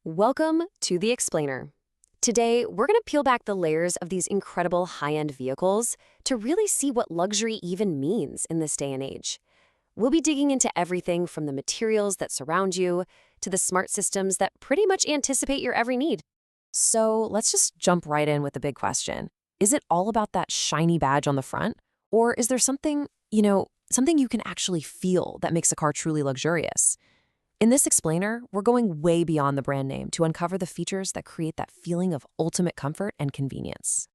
Welcome to The Explainer. Today, we're going to peel back the layers of these incredible high-end vehicles to really see what luxury even means in this day and age. We'll be digging into everything from the materials that surround you to the smart systems that pretty much anticipate your every need. So let's just jump right in with the big question. Is it all about that shiny badge on the front? Or is there something you can actually feel that makes a car truly luxurious? In this explainer, we're going way beyond the brand name to uncover the features that create that feeling of ultimate comfort and convenience.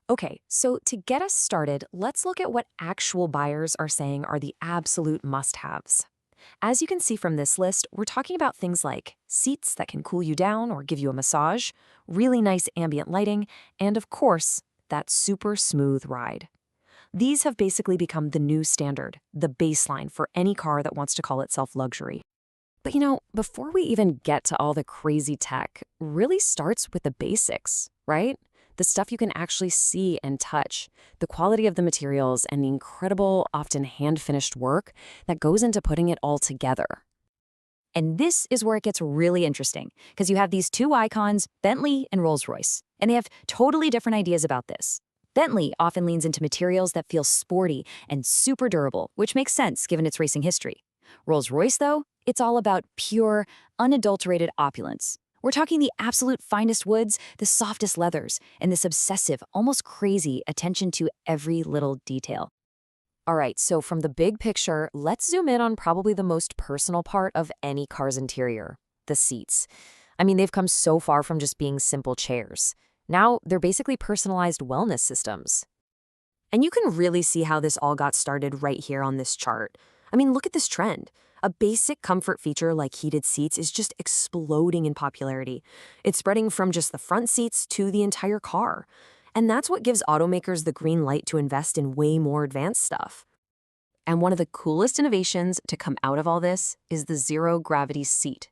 Okay, so to get us started, let's look at what actual buyers are saying are the absolute must-haves. As you can see from this list, we're talking about things like seats that can cool you down or give you a massage, really nice ambient lighting, and of course, that super smooth ride. These have basically become the new standard, the baseline for any car that wants to call itself luxury. But before we even get to all the crazy tech, really starts with the basics, right? The stuff you can actually see and touch, the quality of the materials, and the incredible, often hand-finished work that goes into putting it all together. And this is where it gets really interesting, because you have these two icons, Bentley and Rolls-Royce, and they have totally different ideas about this. Bentley often leans into materials that feel sporty and super durable, which makes sense given its racing history. Rolls-Royce, though, it's all about pure, unadulterated opulence. We're talking the absolute finest woods, the softest leathers, and this obsessive, almost crazy attention to every little detail. All right, so from the big picture, let's zoom in on probably the most personal part of any car's interior, the seats. I mean, they've come so far from just being simple chairs. Now, they're basically personalized wellness systems. And you can really see how this all got started right here on this chart. I mean, look at this trend. A basic comfort feature like heated seats is just exploding in popularity. It's spreading from just the front seats to the entire car. And that's what gives automakers the green light to invest in way more advanced stuff. And one of the coolest innovations to come out of all this is the zero-gravity seat.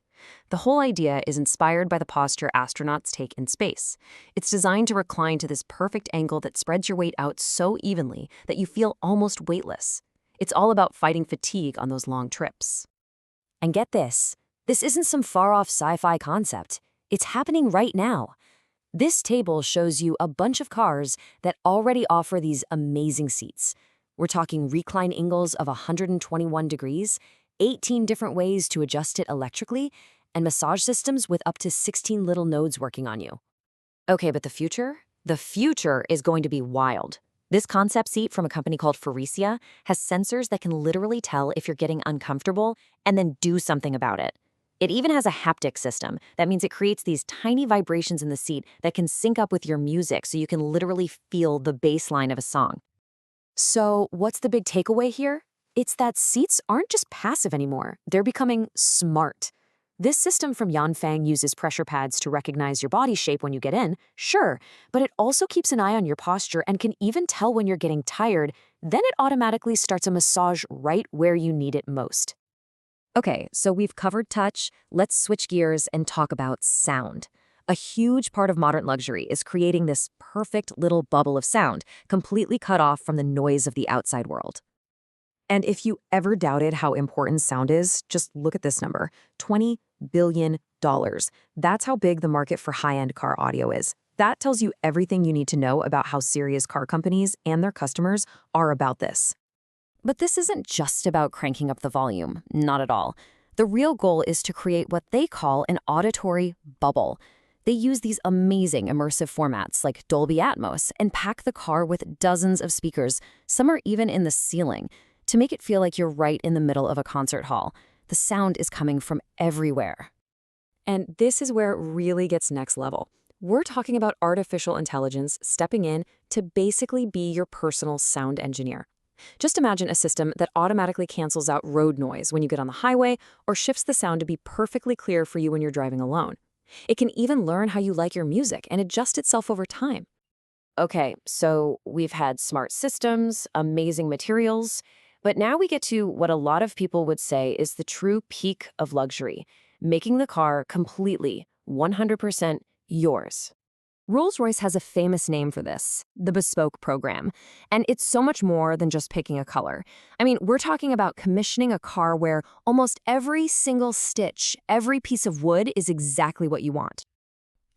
The whole idea is inspired by the posture astronauts take in space. It's designed to recline to this perfect angle that spreads your weight out so evenly that you feel almost weightless. It's all about fighting fatigue on those long trips. And get this isn't some far-off sci-fi concept. It's happening right now. This table shows you a bunch of cars that already offer these amazing seats. We're talking recline angles of 121 degrees, 18 different ways to adjust it electrically, and massage systems with up to 16 little nodes working on you. Okay, but the future? The future is going to be wild. This concept seat from a company called Faurecia has sensors that can literally tell if you're getting uncomfortable and then do something about it. It even has a haptic system. That means it creates these tiny vibrations in the seat that can sync up with your music so you can literally feel the bass line of a song. So what's the big takeaway here? It's that seats aren't just passive anymore. They're becoming smart. This system from Yanfeng uses pressure pads to recognize your body shape when you get in, sure, but it also keeps an eye on your posture and can even tell when you're getting tired. Then it automatically starts a massage right where you need it most. Okay, so we've covered touch. Let's switch gears and talk about sound. A huge part of modern luxury is creating this perfect little bubble of sound, completely cut off from the noise of the outside world. And if you ever doubted how important sound is, just look at this number, $20 billion. That's how big the market for high-end car audio is. That tells you everything you need to know about how serious car companies and their customers are about this. But this isn't just about cranking up the volume, not at all. The real goal is to create what they call an auditory bubble. They use these amazing immersive formats like Dolby Atmos and pack the car with dozens of speakers, some are even in the ceiling, to make it feel like you're right in the middle of a concert hall. The sound is coming from everywhere. And this is where it really gets next level. We're talking about artificial intelligence stepping in to basically be your personal sound engineer. Just imagine a system that automatically cancels out road noise when you get on the highway or shifts the sound to be perfectly clear for you when you're driving alone. It can even learn how you like your music and adjust itself over time. Okay, so we've had smart systems, amazing materials, but now we get to what a lot of people would say is the true peak of luxury, making the car completely, 100% yours. Rolls-Royce has a famous name for this, the bespoke program, and it's so much more than just picking a color. I mean, we're talking about commissioning a car where almost every single stitch, every piece of wood is exactly what you want.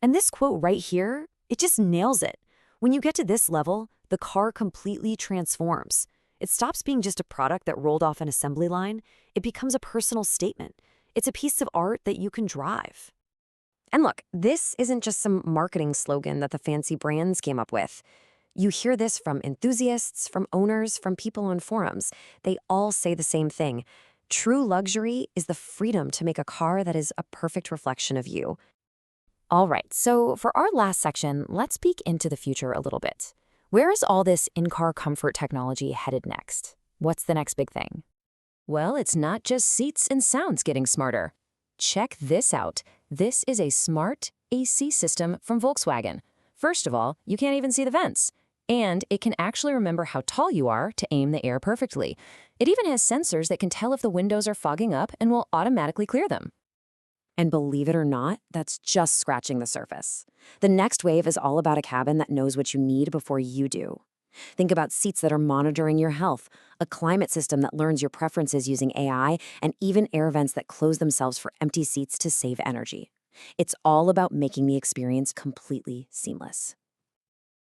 And this quote right here, it just nails it. When you get to this level, the car completely transforms. It stops being just a product that rolled off an assembly line. It becomes a personal statement. It's a piece of art that you can drive. And look, this isn't just some marketing slogan that the fancy brands came up with. You hear this from enthusiasts, from owners, from people on forums. They all say the same thing. True luxury is the freedom to make a car that is a perfect reflection of you. All right, so for our last section, let's peek into the future a little bit. Where is all this in-car comfort technology headed next? What's the next big thing? Well, it's not just seats and sounds getting smarter. Check this out. This is a smart AC system from Volkswagen. First of all, you can't even see the vents. And it can actually remember how tall you are to aim the air perfectly. It even has sensors that can tell if the windows are fogging up and will automatically clear them. And believe it or not, that's just scratching the surface. The next wave is all about a cabin that knows what you need before you do. Think about seats that are monitoring your health, a climate system that learns your preferences using AI, and even air vents that close themselves for empty seats to save energy. It's all about making the experience completely seamless.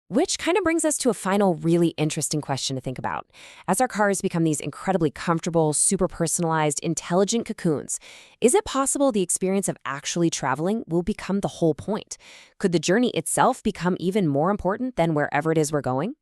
Which kind of brings us to a final really interesting question to think about. As our cars become these incredibly comfortable, super personalized, intelligent cocoons, is it possible the experience of actually traveling will become the whole point? Could the journey itself become even more important than wherever it is we're going?